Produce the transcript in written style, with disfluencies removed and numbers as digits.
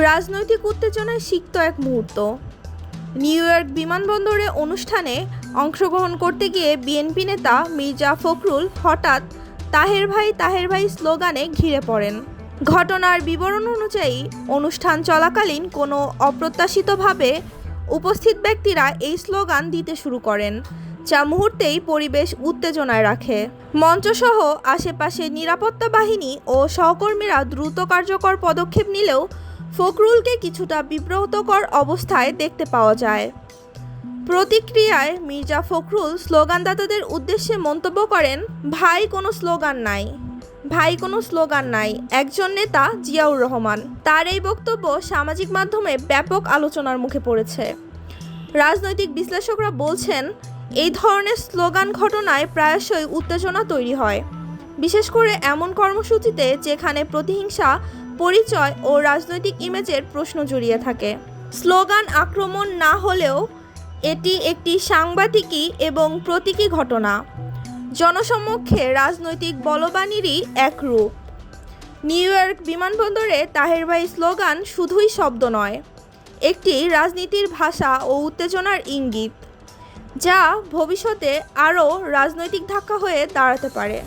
রাজনৈতিক উত্তেজনায় সিক্ত এক মুহূর্ত। নিউ ইয়র্ক বিমানবন্দরে অনুষ্ঠানে অংশগ্রহণ করতে গিয়ে বিএনপি নেতা মির্জা ফখরুল হঠাৎ তাহের ভাই স্লোগানে ঘিরে পড়েন। ঘটনার বিবরণ অনুযায়ী অনুষ্ঠান চলাকালীন কোনো অপ্রত্যাশিতভাবে উপস্থিত ব্যক্তিরা এই স্লোগান দিতে শুরু করেন, যা মুহূর্তেই পরিবেশ উত্তেজনায় রাখে। মঞ্চসহ আশেপাশে নিরাপত্তা বাহিনী ও সহকর্মীরা দ্রুত কার্যকর পদক্ষেপ নিলেও ফখরুলকে কিছুটা বিব্রতকর অবস্থায় দেখতে পাওয়া যায়। প্রতিক্রিয়ায় মির্জা ফখরুল স্লোগানদাতাদের উদ্দেশ্যে মন্তব্য করেন, ভাই কোনো স্লোগান নাই, একজন নেতা জিয়াউর রহমান। তার এই বক্তব্য সামাজিক মাধ্যমে ব্যাপক আলোচনার মুখে পড়েছে। রাজনৈতিক বিশ্লেষকরা বলছেন, এই ধরনের স্লোগান ঘটনায় প্রায়শই উত্তেজনা তৈরি হয়, বিশেষ করে এমন কর্মসূচিতে যেখানে প্রতিহিংসা, পরিচয় ও রাজনৈতিক ইমেজের প্রশ্ন জড়িয়ে থাকে। স্লোগান আক্রমণ না হলেও এটি একটি সাংবাদিকী এবং প্রতীকী ঘটনা, জনসমক্ষে রাজনৈতিক বলবানিরই এক রূপ। নিউ ইয়র্ক বিমানবন্দরে তাহের ভাই স্লোগান শুধুই শব্দ নয়, একটি রাজনীতির ভাষা ও উত্তেজনার ইঙ্গিত, যা ভবিষ্যতে আরও রাজনৈতিক ধাক্কা হয়ে দাঁড়াতে পারে।